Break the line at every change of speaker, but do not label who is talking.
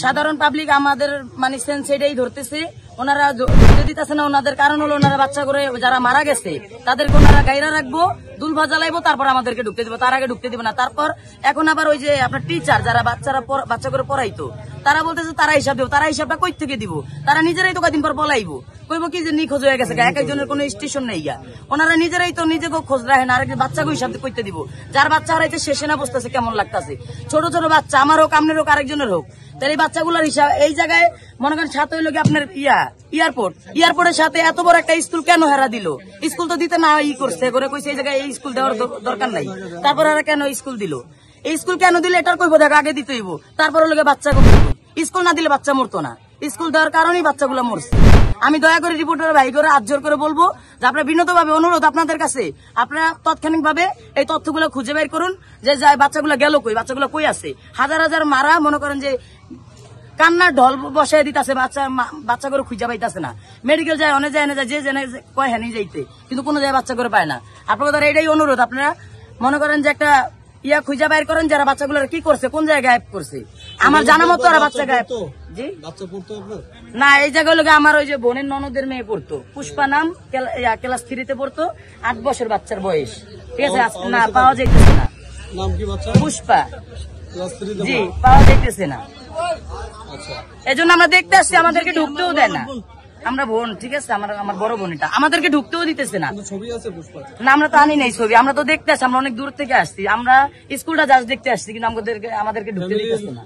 সাধারণ পাবলিক আমাদের মানে সেটাই ধরতেছে, ওনারা ঢুকতে দিতেছে না। ওনাদের কারণ হলো ওনারা বাচ্চা করে যারা মারা গেছে তাদেরকে ওনারা গাইরা রাখবো, দুলভা জ্বালাইবো, তারপর আমাদেরকে ঢুকতে দিব, তার আগে ঢুকতে দিব না। তারপর এখন আবার ওই যে আপনার টিচার যারা বাচ্চা করে পড়াইতো তারা বলতেছে তারা হিসাব দেবো, তারা হিসাবটা কই থেকে দিব? তারা নিজেরাই তো কদিন পর বলাইবো, কইবো কি যে নিখোঁজ হয়ে গেছে, এক একজনের কোনো স্টেশন নেই গা। ওনারা নিজেরাই তো নিজেকে খোঁজ রাখেন, আর বাচ্চাকে হিসাব কইতে দিব। যার বাচ্চা হারাইতে শেষে না বসতেছে কেমন লাগতেছে, ছোট ছোট বাচ্চা, আমার হোক আপনার হোক আরেকজনের হোক। তাহলে এই বাচ্চাগুলোর হিসাব এই জায়গায় মনে করেন সাথে হইলো কি আপনার এয়ারপোর্টের সাথে এত বড় একটা স্কুল কেন হেরা দিল? স্কুল তো দিতে না করছে করে কইছে এই জায়গায় এই স্কুল দেওয়ার দরকার নাই, তারপর আর কেন স্কুল দিল? এই স্কুল কেন দিল এটার কইবো, দেখ আগে দিতে হইব, তারপর হলো বাচ্চা স্কুল না দিলে বাচ্চা মরতো না, স্কুল দেওয়ার কারণেই বাচ্চাগুলো মরছে। আমি দয়া করে রিপোর্টার ভাই করে হাত জোর করে বলবো যে আপনারা বিনীতভাবে অনুরোধ আপনাদের কাছে, আপনারা তাৎক্ষণিক ভাবে এই তথ্যগুলো খুঁজে বের করুন যে বাচ্চাগুলো গেল কই, বাচ্চাগুলো কই আছে। হাজার হাজার মারা মনে করেন যে কান্নার ঢল বসাই দিতেছে, বাচ্চা করে খুঁজে পাইতেছে না। মেডিকেল যায় অনেক যায় না যায়, যে জেনে কয় হ্যাঁ নিয়ে যাইতে, কিন্তু কোনো জায়গায় বাচ্চা করে পায় না। আপনাদের এটাই অনুরোধ, আপনারা মনে করেন যে একটা খুঁজে বাইর করেন যারা বাচ্চাগুলো কি করছে, কোন জায়গায় গায়েব করছে। আমার জানা মতো ওরা বাচ্চা গায়েব জি না, এই জায়গায় লোক আমার ওই যে বোনের ননদের মেয়ে পড়তো, পুষ্পা নাম, ক্লাস 3-তে পড়তো, 8 বছর বাচ্চার বয়স, ঠিক আছে। না পাওয়া যাইতেছে না, পুষ্পা জি পাওয়া যাইতেছে না। এই জন্য আমরা দেখতে আসছি, আমাদেরকে ঢুকতেও দেয় না। আমরা বোন, ঠিক আছে, আমার বড় বোন, এটা আমাদেরকে ঢুকতেও দিতেছে না। না আমরা তো আনি নাই ছবি, আমরা তো দেখতে আসছি, আমরা অনেক দূর থেকে আসছি, আমরা স্কুলটা জাস্ট দেখতে আসছি, কিন্তু আমাদেরকে ঢুকতে দিতেছে না।